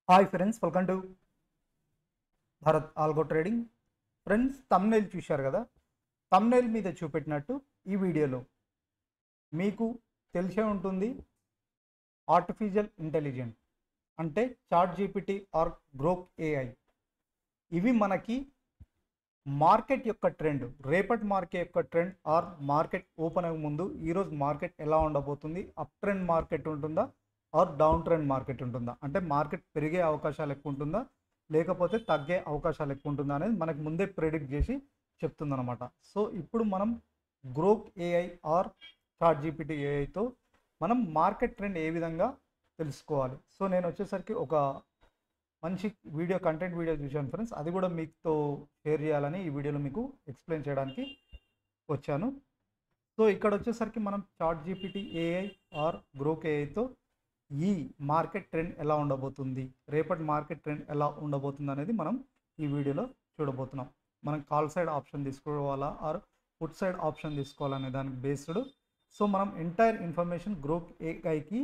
Hi friends, welcome to Bharat algo trading. Friends, thumbnail చూశారు కదా. Thumbnail మీద చూపెట్టినట్టు ఈ వీడియోలో మీకు తెలిసే ఉంటుంది, ఆర్టిఫిషియల్ ఇంటెలిజెన్స్ అంటే chat GPT or Grok AI. ఇవి మనకి మార్కెట్ యొక్క ట్రెండ్, రేపటి మార్కెట్ యొక్క ట్రెండ్ ఆర్ మార్కెట్ ఓపెన్ అయ్యే ముందు ఈరోజు మార్కెట్ ఎలా ఉండబోతుంది, అప్ ట్రెండ్ మార్కెట్ ఉంటుందా ఆర్ డౌన్ ట్రెండ్ మార్కెట్ ఉంటుందా, అంటే మార్కెట్ పెరిగే అవకాశాలు ఎక్కువ ఉంటుందా లేకపోతే తగ్గే అవకాశాలు ఎక్కువ ఉంటుందా అనేది మనకు ముందే ప్రెడిక్ట్ చేసి చెప్తుందన్నమాట. సో ఇప్పుడు మనం Grok AI or ChatGPT ఏఐతో మనం మార్కెట్ ట్రెండ్ ఏ విధంగా తెలుసుకోవాలి. సో నేను వచ్చేసరికి ఒక మంచి కంటెంట్ వీడియో చూశాను ఫ్రెండ్స్. అది కూడా మీతో షేర్ చేయాలని ఈ వీడియోలో మీకు ఎక్స్ప్లెయిన్ చేయడానికి వచ్చాను. సో ఇక్కడ వచ్చేసరికి మనం ChatGPT AI or Grok ఏఐతో ఈ మార్కెట్ ట్రెండ్ ఎలా ఉండబోతుంది, రేపటి మార్కెట్ ట్రెండ్ ఎలా ఉండబోతుంది అనేది మనం ఈ వీడియోలో చూడబోతున్నాం. మనం కాల్ సైడ్ ఆప్షన్ తీసుకోవాలా ఆర్ పుట్ సైడ్ ఆప్షన్ తీసుకోవాలనే దానికి బేస్డ్. సో మనం ఎంటైర్ ఇన్ఫర్మేషన్ గ్రోక్ ఏఐకి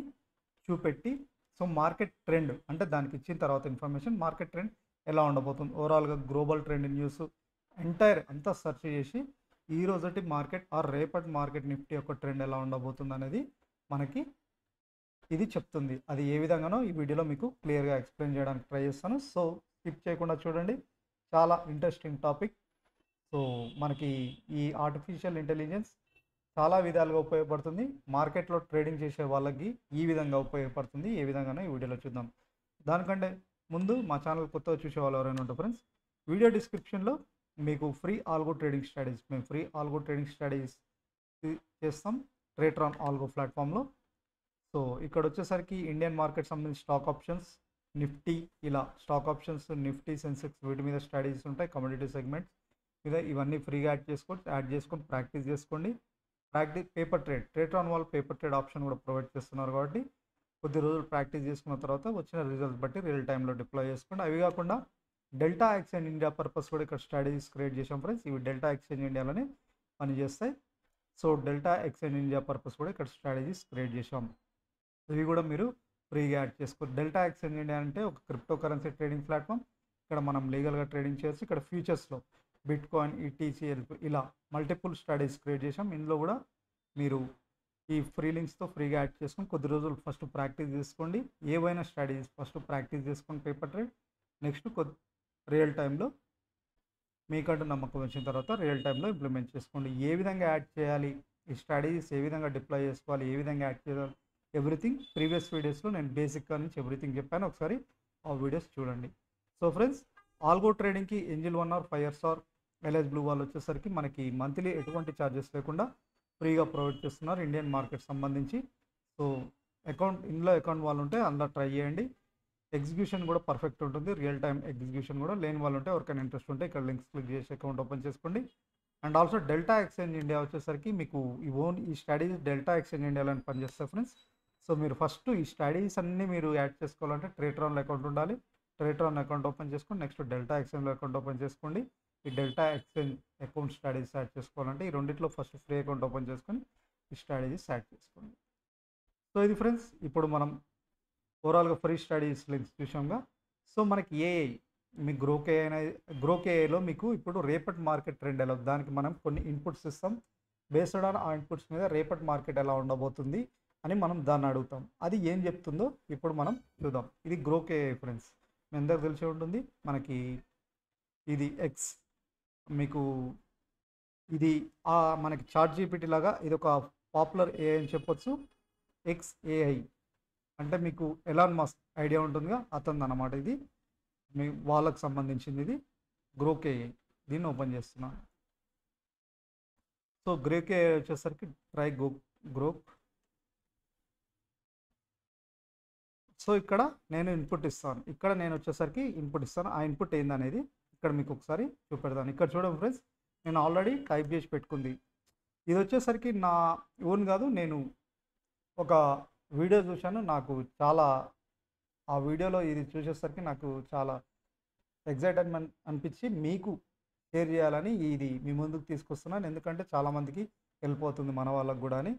చూపెట్టి, సో మార్కెట్ ట్రెండ్ అంటే దానికి ఇచ్చిన తర్వాత ఇన్ఫర్మేషన్ మార్కెట్ ట్రెండ్ ఎలా ఉండబోతుంది, ఓవరాల్గా గ్లోబల్ ట్రెండ్ న్యూస్ ఎంటైర్ అంతా సెర్చ్ చేసి ఈ రోజటి మార్కెట్ ఆర్ రేపటి మార్కెట్ నిఫ్టీ యొక్క ట్రెండ్ ఎలా ఉండబోతుంది అనేది మనకి ఇది చెప్తుంది. అది ఏ విధంగానో ఈ వీడియోలో మీకు క్లియర్గా ఎక్స్ప్లెయిన్ చేయడానికి ట్రై చేస్తాను. సో స్కిప్ చేయకుండా చూడండి, చాలా ఇంట్రెస్టింగ్ టాపిక్. సో మనకి ఈ ఆర్టిఫిషియల్ ఇంటెలిజెన్స్ చాలా విధాలుగా ఉపయోగపడుతుంది. మార్కెట్లో ట్రేడింగ్ చేసే వాళ్ళకి ఈ విధంగా ఉపయోగపడుతుంది. ఏ విధంగానో ఈ వీడియోలో చూద్దాం. దానికంటే ముందు మా ఛానల్ కొత్తగా చూసే వాళ్ళు ఎవరైనా ఉంటారు ఫ్రెండ్స్, వీడియో డిస్క్రిప్షన్లో మీకు ఫ్రీ ఆల్గో ట్రేడింగ్ స్ట్రాటజీస్, మేము ఫ్రీ ఆల్గో ట్రేడింగ్ స్ట్రాటజీస్ చేస్తాం ట్రేటర్ ఆల్గో ప్లాట్ఫామ్లో. సో ఇక్కడ వచ్చేసరికి ఇండియన్ మార్కెట్ సంబంధించి స్టాక్ ఆప్షన్స్, నిఫ్టీ, ఇలా స్టాక్ ఆప్షన్స్, నిఫ్టీ, సెన్సెక్స్ వీటి మీద స్ట్రాటజీస్ ఉంటాయి. కమ్యూనిటీ సెగ్మెంట్స్ మీద ఇవన్నీ ఫ్రీగా యాడ్ చేసుకొని ప్రాక్టీస్ చేసుకోండి. పేపర్ ట్రేటర్ ఆన్ వాళ్ళు పేపర్ ట్రేడ్ ఆప్షన్ కూడా ప్రొవైడ్ చేస్తున్నారు కాబట్టి కొద్ది రోజులు ప్రాక్టీస్ చేసుకున్న తర్వాత వచ్చిన రిజల్ట్స్ బట్టి రియల్ టైంలో డిప్లాయ్ చేసుకోండి. అవి కాకుండా డెల్టా ఎక్స్చేంజ్ ఇండియా పర్పస్ కూడా ఇక్కడ స్ట్రాటజీస్ క్రియేట్ చేసాం ఫ్రెండ్స్. ఇవి డెల్టా ఎక్స్చేంజ్ ఇండియాలోనే పనిచేస్తాయి. So delta exchange India purpose కూడా ఇక్కడ స్ట్రాటజీస్ క్రియేట్ చేసాం. ఇవి కూడా మీరు ఫ్రీగా యాడ్ చేసుకోవచ్చు. డెల్టా ఎక్స్చేంజ్ ఇండియా అంటే ఒక క్రిప్టో కరెన్సీ ట్రేడింగ్ ప్లాట్ఫామ్. ఇక్కడ మనం లీగల్గా ట్రేడింగ్ చేయొచ్చు. ఇక్కడ ఫ్యూచర్స్లో బిట్ కాయిన్, ఈటీసీఎల్ ఇలా మల్టిపుల్ స్ట్రాటజీస్ క్రియేట్ చేసాం. ఇందులో కూడా మీరు ఈ ఫ్రీ లింక్స్తో ఫ్రీగా యాడ్ చేసుకొని కొద్ది రోజులు ఫస్ట్ ప్రాక్టీస్ చేసుకోండి. ఏవైనా స్ట్రాటజీస్ ఫస్ట్ ప్రాక్టీస్ చేసుకొని పేపర్ ట్రేడ్, నెక్స్ట్ రియల్ టైంలో మీకంటూ నమ్మకం వచ్చిన తర్వాత రియల్ టైంలో ఇంప్లిమెంట్ చేసుకోండి. ఏ విధంగా యాడ్ చేయాలి, ఈ స్ట్రాటజీస్ ఏ విధంగా డిప్లాయ్ చేసుకోవాలి, ఏ విధంగా యాడ్ చేయాలి, ఎవ్రీథింగ్ ప్రీవియస్ వీడియోస్లో నేను బేసిక్గా నుంచి ఎవ్రీథింగ్ చెప్పాను. ఒకసారి ఆ వీడియోస్ చూడండి. సో ఫ్రెండ్స్, ఆల్గో ట్రేడింగ్కి ఏంజిల్ 1 ఆర్ 5 ఇయర్స్ ఆర్ ఎల్ఐస్ బ్లూ వాళ్ళు వచ్చేసరికి మనకి మంత్లీ ఎటువంటి ఛార్జెస్ లేకుండా ఫ్రీగా ప్రొవైడ్ చేస్తున్నారు ఇండియన్ మార్కెట్ సంబంధించి. సో ఇందులో అకౌంట్ వాళ్ళు ఉంటే అందులో ట్రై చేయండి. ఎగ్జిక్యూషన్ కూడా పర్ఫెక్ట్ ఉంటుంది, రియల్ టైం ఎగ్జిక్యూషన్ కూడా. లేని వాళ్ళు ఉంటే ఎవరికైనా ఇంట్రెస్ట్ ఉంటే ఇక్కడ లింక్స్ క్లిక్ చేసి అకౌంట్ ఓపెన్ చేసుకోండి. And also delta exchange India వచ్చేసరికి మీకు ఈ స్ట్రాటజీస్ డెల్టా ఎక్స్చేంజ్ ఇండియాలో పనిచేస్తాయి ఫ్రెండ్స్. సో మీరు ఫస్ట్ ఈ స్ట్రాటజీస్ అన్నీ మీరు యాడ్ చేసుకోవాలంటే ట్రేటర్ ఆన్ అకౌంట్ ఉండాలి. ట్రేటర్ ఆన్ అకౌంట్ ఓపెన్ చేసుకోండి. నెక్స్ట్ డెల్టా ఎక్స్చేంజ్లో అకౌంట్ ఓపెన్ చేసుకోండి. ఈ delta exchange account strategies add చేసుకోవాలంటే ఈ రెండిట్లో ఫస్ట్ ఫ్రీ అకౌంట్ ఓపెన్ చేసుకొని ఈ స్ట్రాటజీస్ యాడ్ చేసుకోండి. సో ఇది ఫ్రెండ్స్, ఇప్పుడు మనం ఓవరాల్గా ఫ్రీ స్ట్రాటజీస్ లింక్స్ చూసాంగా. సో మనకి ఏఐ మీ గ్రోక్ ఏఐలో మీకు ఇప్పుడు రేపటి మార్కెట్ ట్రెండ్ ఎలా, దానికి మనం కొన్ని ఇన్పుట్స్ ఇస్తాం. బేస్డ్ ఆన్ ఆ ఇన్పుట్స్ మీద రేపటి మార్కెట్ ఎలా ఉండబోతుంది అని మనం దాన్ని అడుగుతాం. అది ఏం చెప్తుందో ఇప్పుడు మనం చూద్దాం. ఇది గ్రోక్ ఏఐ ఫ్రెండ్స్, మీ అందరికి తెలిసి ఉంటుంది. మనకి ఇది ఎక్స్, మీకు ఇది మనకి చాట్ జీపీటీ లాగా ఇది ఒక పాపులర్ ఏఐ అని చెప్పొచ్చు. ఎక్స్ ఏఐ అంటే మీకు ఎలాన్ మస్క్ ఐడియా ఉంటుందిగా, అతను అన్నమాట. ఇది మీ వాళ్ళకు సంబంధించింది. ఇది గ్రోక్ ఏఐ, దీన్ని ఓపెన్ చేస్తున్నాను. సో గ్రోక్ ఏఐ వచ్చేసరికి ట్రై గ్రోక్. సో ఇక్కడ నేను ఇన్పుట్ ఇస్తాను. ఇక్కడ నేను వచ్చేసరికి ఇన్పుట్ ఇస్తాను. ఆ ఇన్పుట్ ఏందనేది ఇక్కడ మీకు ఒకసారి చూపెడతాను. ఇక్కడ చూడండి ఫ్రెండ్స్, నేను ఆల్రెడీ టైప్ చేసి పెట్టుకుంది. ఇది వచ్చేసరికి నా ఓన్ కాదు, నేను ఒక వీడియో చూశాను. నాకు చాలా ఆ వీడియోలో ఇది చూసేసరికి నాకు చాలా ఎగ్జైట్మెంట్ అనిపించి మీకు షేర్ చేయాలని ఇది మీ ముందుకు తీసుకొస్తున్నాను. ఎందుకంటే చాలామందికి హెల్ప్ అవుతుంది, మన వాళ్ళకు కూడా అని.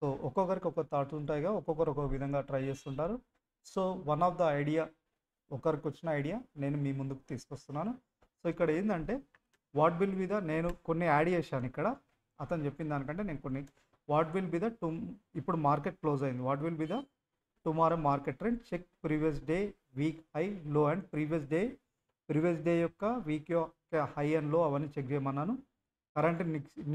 సో ఒక్కొక్కరికి ఒక్కొక్క థాట్స్ ఉంటాయిగా, ఒక్కొక్కరు ఒక్కొక్క విధంగా ట్రై చేస్తుంటారు. So one of the idea ఒకరికి వచ్చిన ఐడియా నేను మీ ముందుకు తీసుకొస్తున్నాను. సో ఇక్కడ ఏంటంటే వాట్ విల్ బి ద, నేను కొన్ని యాడ్ చేశాను ఇక్కడ. అతను చెప్పిన దానికంటే నేను కొన్ని, వాట్ విల్ బి ద ఇప్పుడు మార్కెట్ క్లోజ్ అయింది, what will be the tomorrow market trend, check previous day week high low and previous day యొక్క వీక్ యొక్క హై అండ్ లో అవన్నీ చెక్ చేయమన్నాను. కరెంట్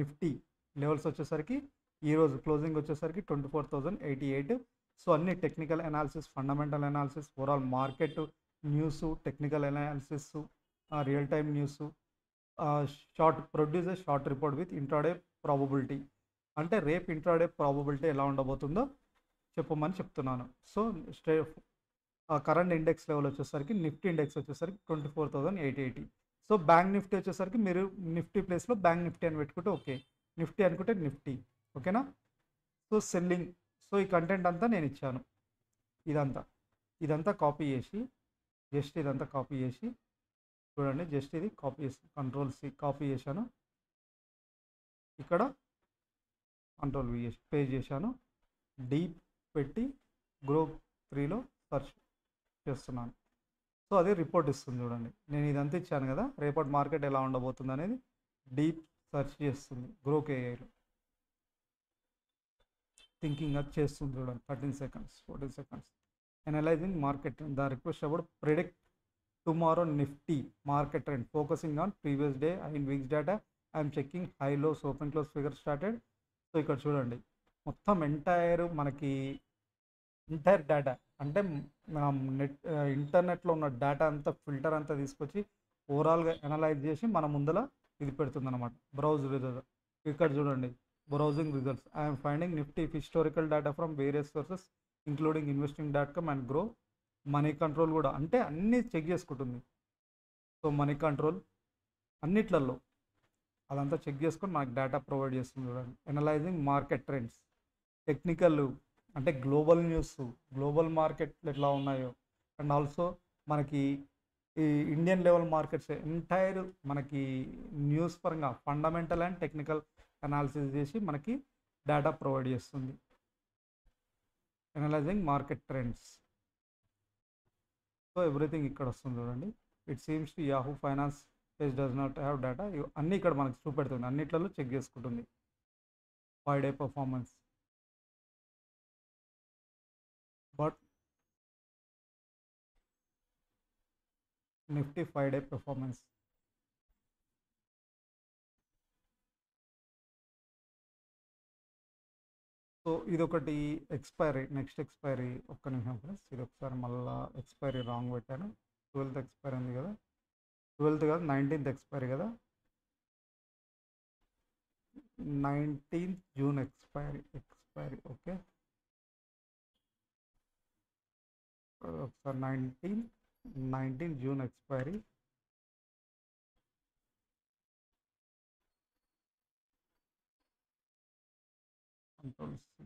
నిఫ్టీ లెవెల్స్ వచ్చేసరికి ఈరోజు క్లోజింగ్ వచ్చేసరికి 24,088. So అన్ని technical analysis, fundamental analysis, overall market news, technical analysis, real time news, produce short report with intraday probability. అంటే రేపు ఇంట్రాడే ప్రాబబిలిటీ ఎలా ఉండబోతుందో చెప్పమని చెప్తున్నాను. సో కరెంట్ ఇండెక్స్ లెవెల్ వచ్చేసరికి నిఫ్టీ ఇండెక్స్ వచ్చేసరికి 24,880. సో బ్యాంక్ నిఫ్టీ వచ్చేసరికి మీరు నిఫ్టీ ప్లేస్లో బ్యాంక్ నిఫ్టీ అని పెట్టుకుంటే ఓకే, నిఫ్టీ అనుకుంటే నిఫ్టీ, ఓకేనా. సో సెల్లింగ్, సో ఈ కంటెంట్ అంతా నేను ఇచ్చాను. ఇదంతా కాపీ చేసి, జస్ట్ ఇదంతా కాపీ చేసి చూడండి, జస్ట్ ఇది కాపీ చేసి కంట్రోల్ సి కాపీ చేశాను, ఇక్కడ కంట్రోల్ వి చేసి పేజ్ చేశాను, డీప్ పెట్టి గ్రూప్ 3లో సెర్చ్ చేస్తున్నాను. సో అది రిపోర్ట్ ఇస్తుంది చూడండి. నేను ఇదంతా ఇచ్చాను కదా, రేపటి మార్కెట్ ఎలా ఉండబోతుంది అనేది డీప్ సెర్చ్ చేస్తుంది గ్రోక్ ఏఐలో. థింకింగ్ అది చేస్తుంది చూడండి. 13 seconds 14 seconds. Analysing market trend, the request about predict tomorrow Nifty market trend, focusing on previous day and weeks data, I'm checking high lows open close figure started. So ఇక్కడ చూడండి మొత్తం entire data, అంటే మనం ఇంటర్నెట్లో ఉన్న data అంతా filter అంతా తీసుకొచ్చి ఓవరాల్గా అనలైజ్ చేసి మన ముందర ఇది పెడుతుంది అనమాట. బ్రౌజ్ రిజల్ట్ ఇక్కడ చూడండి, browsing results, I'm finding Nifty historical data from various sources including investing.com and grow. Money control కూడా, అంటే అన్నీ చెక్ చేసుకుంటుంది. సో మనీ కంట్రోల్ అన్నిట్లలో అదంతా చెక్ చేసుకొని మనకు డేటా ప్రొవైడ్ చేస్తుంది చూడండి. అనలైజింగ్ మార్కెట్ ట్రెండ్స్, టెక్నికల్ అంటే గ్లోబల్ న్యూస్, గ్లోబల్ మార్కెట్లు ఎట్లా ఉన్నాయో, అండ్ ఆల్సో మనకి ఈ ఇండియన్ లెవెల్ మార్కెట్స్ ఎంటైర్ మనకి న్యూస్ పరంగా ఫండమెంటల్ అండ్ టెక్నికల్ అనాలిసిస్ చేసి మనకి డేటా ప్రొవైడ్ చేస్తుంది. Analysing market trends, so everything ఇక్కడ వస్తుంది చూడండి. It seems to Yahoo finance page does not have data, అన్నీ ఇక్కడ మనకి చూపెడుతుంది, అన్నిట్లలో చెక్ చేసుకుంటుంది. 5 day performance, but Nifty 5 day performance. So ఇదొకటి ఎక్స్పైరీ, నెక్స్ట్ ఎక్స్పైరీ, ఒక్క నిమిషం ఫ్రెండ్స్, ఇది ఒకసారి మళ్ళీ ఎక్స్పైరీ రాంగ్ పెట్టాను. 12th ఎక్స్పైరీ ఉంది కదా, 12th కాదు 19th ఎక్స్పైరీ కదా, 19th June ఎక్స్పైరీ. ఓకే, ఒకసారి 19 June ఎక్స్పైరీ. కంట్రోల్ సి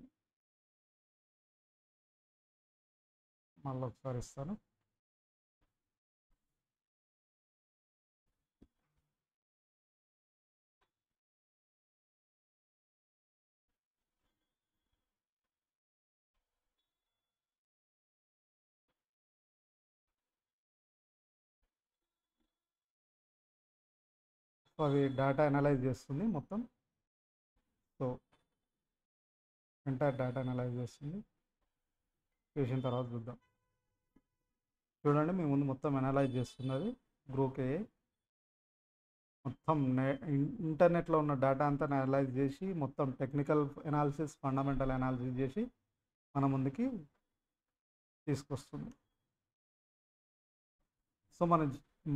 మళ్ళీ ఒకసారి ఇస్తాను. సో అది డేటా అనలైజ్ చేస్తుంది మొత్తం. సో ఎంటైర్ డేటా అనలైజ్ చేస్తుంది, చేసిన తర్వాత చూద్దాం. చూడండి మీ ముందు మొత్తం అనలైజ్ చేస్తున్నది గ్రోక్ ఏఐ. మొత్తం ఇంటర్నెట్లో ఉన్న డేటా అంతా అనలైజ్ చేసి మొత్తం టెక్నికల్ అనాలిసిస్, ఫండమెంటల్ అనాలిసిస్ చేసి మన ముందుకి తీసుకొస్తుంది. సో మన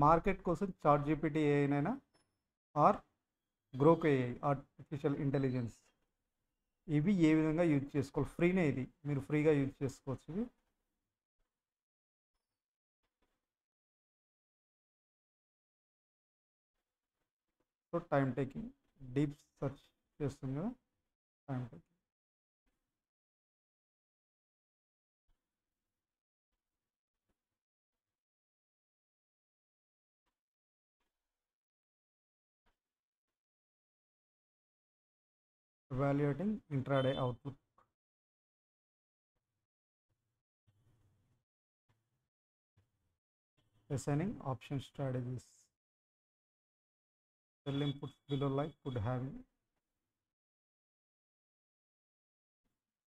మార్కెట్ కోసం చాట్ జీపీటీ ఏఐనైనా or Grok AI, artificial intelligence, ఇవి ఏ విధంగా యూజ్ చేసుకోవాలి, ఫ్రీనే, ఇది మీరు ఫ్రీగా యూజ్ చేసుకోవచ్చు. ఇవి so time taking, deep search చేస్తుంది కదా, time taking. Evaluating intraday output, assigning option strategies. Sell inputs below like could have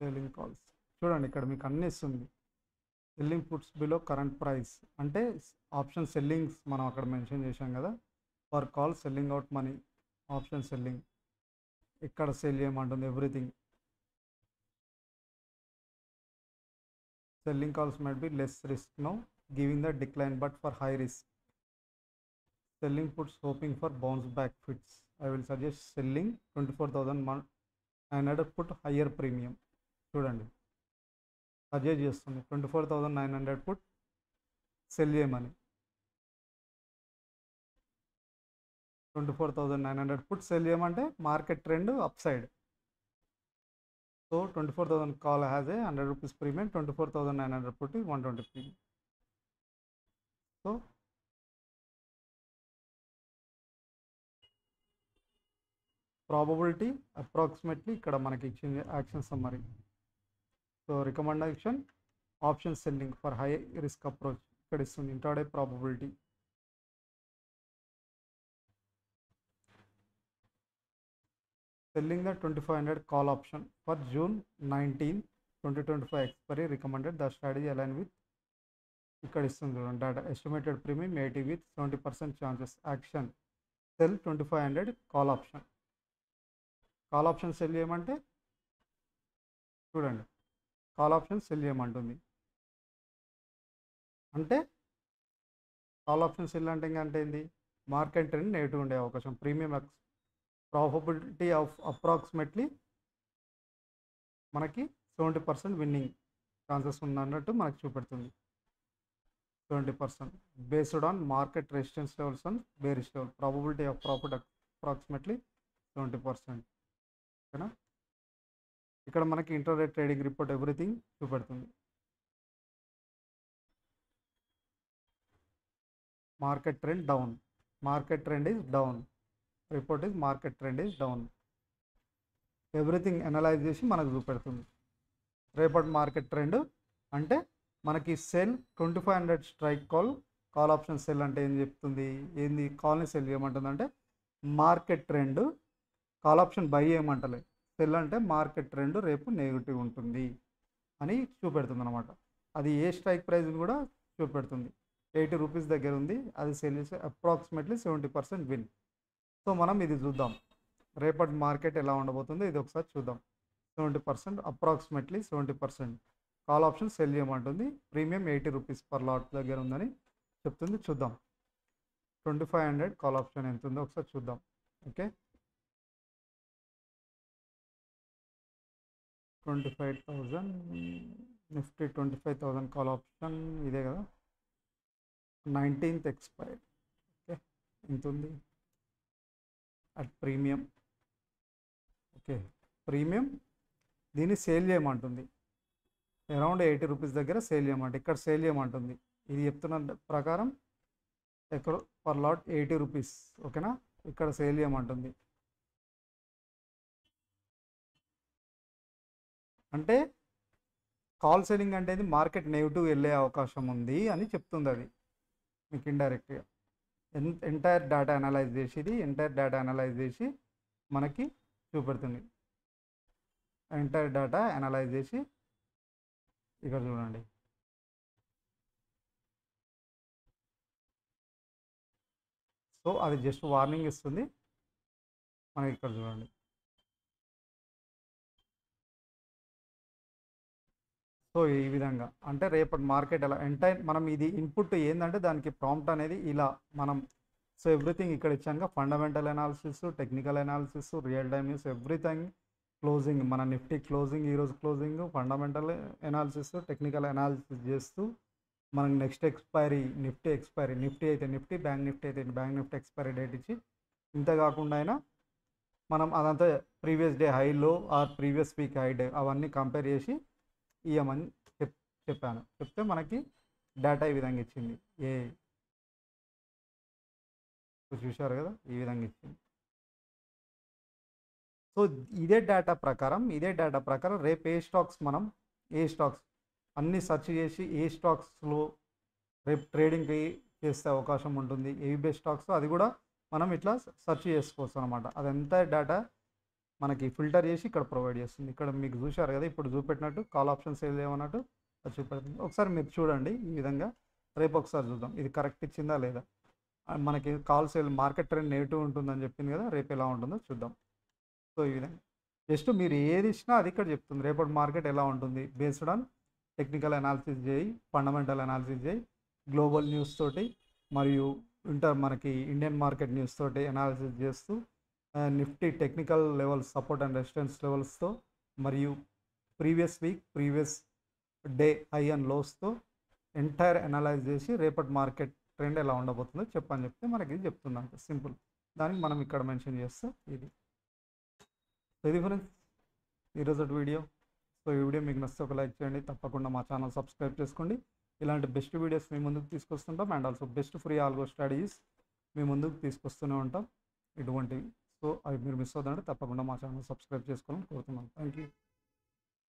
selling calls. చూడండి ఇక్కడ మీకు అన్ని ఇస్తుంది. Selling puts below current price అంటే ఆప్షన్ సెల్లింగ్స్ మనం అక్కడ మెన్షన్ చేసాం కదా. For call selling out money option selling ఇక్కడ సెల్ చేయమంటుంది everything. Selling calls might be less risk now, giving the decline, but for high risk. Selling puts hoping for bounce back fits. I will suggest selling 24,900 put higher premium. చూడండి suggest చేస్తుంది 24,900 put cell చేయమని. 24,900 put cell చేయమంటే market trend up side. So 24,000 call has a 100 rupees premium, 24,900 put is 120 premium. So probability approximately ikkada manaki ichindi action summary. So recommendation option selling for high risk approach ikkada istundi intraday probability. Selling the 2500 call option for June 19, 2025 expiry recommended. The strategy aligned with ikkada istundi data estimated premium 80 with 70% chances. Action sell 2500 call option. Call option sell చేయమంటే చూడండి call option sell చేయమంటుంది. అంటే call option sell అంటే ఇంకంటే ఏంది market trend negative ఉండే అవకాశం. Premium probability of approximately మనకి 70% విన్నింగ్ ఛాన్సెస్ ఉన్నట్టు మనకు చూపెడుతుంది. 70% based on market resistance levels and bearish level. Probability of profit approximately 70%. ఓకేనా. ఇక్కడ మనకి ఇంటర్డే ట్రేడింగ్ రిపోర్ట్ ఎవ్రీథింగ్ చూపెడుతుంది. Market trend down, market trend is down, report is market trend is down. Everything analyse చేసి మనకు చూపెడుతుంది. రేపటి market trend అంటే మనకి sell 2500 strike call option sell అంటే ఏం చెప్తుంది, ఏంది కాల్ని సెల్ చేయమంటుంది అంటే market trend. Call option buy చేయమంటలే, సెల్ అంటే మార్కెట్ ట్రెండ్ రేపు నెగిటివ్ ఉంటుంది అని చూపెడుతుంది అనమాట. అది ఏ స్ట్రైక్ ప్రైస్ కూడా చూపెడుతుంది. 80 రూపీస్ దగ్గర ఉంది, అది సెల్ చేస్తే అప్రాక్సిమేట్లీ 70% విన్. సో మనం ఇది చూద్దాం రేపటి మార్కెట్ ఎలా ఉండబోతుందో ఇది ఒకసారి చూద్దాం. 70% అప్రాక్సిమేట్లీ 70% కాల్ ఆప్షన్ సెల్ చేయమంటుంది. ప్రీమియం 80 రూపీస్ పర్ లాట్ దగ్గర ఉందని చెప్తుంది. చూద్దాం 2500 కాల్ ఆప్షన్ ఎంత ఉందో ఒకసారి చూద్దాం. ఓకే, 25,000 నిఫ్టీ 25,000 కాల్ ఆప్షన్ ఇదే కదా. 19th expire. ఓకే, ఎంత ఉంది అట్ ప్రీమియం. ఓకే, ప్రీమియం దీన్ని సేల్ చేయమంటుంది. అరౌండ్ 80 రూపీస్ దగ్గర సేల్ చేయమంటుంది. ఇక్కడ సేల్ చేయమంటుంది. ఇది చెప్తున్న ప్రకారం ఎక్కడ పర్ లాట్ 80 రూపీస్. ఓకేనా, ఇక్కడ సేల్ చేయమంటుంది. అంటే కాల్ సెల్లింగ్ అంటే మార్కెట్ నెగిటివ్ వెళ్ళే అవకాశం ఉంది అని చెప్తుంది. అది మీకు ఇండైరెక్ట్గా ఎంటైర్ డేటా అనలైజ్ చేసి మనకి చూపెడుతుంది. ఎంటైర్ డేటా అనలైజ్ చేసి ఇక్కడ చూడండి. సో అది జస్ట్ వార్నింగ్ ఇస్తుంది మనకి. ఇక్కడ చూడండి. సో ఈ విధంగా అంటే రేపటి మార్కెట్ ఎలా ఎంటైర్ మనం ఇది ఇన్పుట్ ఏంటంటే దానికి ప్రాంప్ట్ అనేది ఇలా మనం. సో ఎవ్రీథింగ్ ఇక్కడ ఇచ్చాక fundamental analysis, technical analysis, real time news, everything closing, మన నిఫ్టీ క్లోజింగ్, ఈరోజు closing, fundamental analysis, technical analysis చేస్తూ మనకి నెక్స్ట్ ఎక్స్పైరీ నిఫ్టీ అయితే నిఫ్టీ, బ్యాంక్ నిఫ్టీ అయితే బ్యాంక్ నిఫ్టీ ఎక్స్పైరీ డేట్ ఇచ్చి, ఇంత కాకుండా అయినా మనం అదంతా previous day high low or previous week high day అవన్నీ కంపేర్ చేసి ఇవ్వమని చెప్పాను. చెప్తే మనకి డేటా ఈ విధంగా ఇచ్చింది. చూశారు కదా, ఈ విధంగా ఇచ్చింది. సో ఇదే డేటా ప్రకారం రేపు ఏ స్టాక్స్ అన్నీ సెర్చ్ చేసి ఏ స్టాక్స్లో రేపు ట్రేడింగ్కి చేసే అవకాశం ఉంటుంది. ఏవి బెస్ట్ స్టాక్స్ అది కూడా మనం ఇట్లా సెర్చ్ చేసుకోవచ్చు అనమాట. అదంతా డేటా మనకి ఫిల్టర్ చేసి ఇక్కడ ప్రొవైడ్ చేస్తుంది. ఇక్కడ మీకు చూశారు కదా, ఇప్పుడు చూపెట్టినట్టు కాల్ ఆప్షన్ సేల్ చేయమన్నట్టు అది చూపెడుతుంది. ఒకసారి మీరు చూడండి ఈ విధంగా. రేపు ఒకసారి చూద్దాం ఇది కరెక్ట్ ఇచ్చిందా లేదా. మనకి call sale market trend negative ఉంటుందని చెప్పింది కదా, రేపు ఎలా ఉంటుందో చూద్దాం. సో ఈ విధంగా జస్ట్ మీరు ఏది ఇచ్చినా అది ఇక్కడ చెప్తుంది. రేపటి మార్కెట్ ఎలా ఉంటుంది బేస్డ్ ఆన్ టెక్నికల్ అనాలిసిస్ చేయి, ఫండమెంటల్ అనాలిసిస్ చేయి, గ్లోబల్ న్యూస్ తోటి మరియు మనకి ఇండియన్ మార్కెట్ న్యూస్ తోటి అనాలిసిస్ చేస్తూ Nifty technical levels support and resistance లెవెల్స్తో మరియు previous week previous day high and లోస్తో ఎంటైర్ అనలైజ్ చేసి రేపటి మార్కెట్ ట్రెండ్ ఎలా ఉండబోతుందో చెప్పని చెప్తే మనకి ఇది చెప్తుంది. అంతే సింపుల్. దానికి మనం ఇక్కడ మెన్షన్ చేస్తాం ఇది. సో ఇది ఫ్రెండ్స్ ఈరోజు వీడియో. సో ఈ వీడియో మీకు నచ్చితే ఒక లైక్ చేయండి, తప్పకుండా మా ఛానల్ సబ్స్క్రైబ్ చేసుకోండి. ఇలాంటి బెస్ట్ వీడియోస్ మీ ముందుకు తీసుకొస్తుంటాం and also best free algo strategies మీ ముందుకు తీసుకొస్తూనే ఉంటాం ఇటువంటివి. సో అవి మీరు మిస్ అవుతుందంటే తప్పకుండా మా ఛానల్ సబ్స్క్రైబ్ చేసుకోవాలని కోరుతున్నాను. Thank you.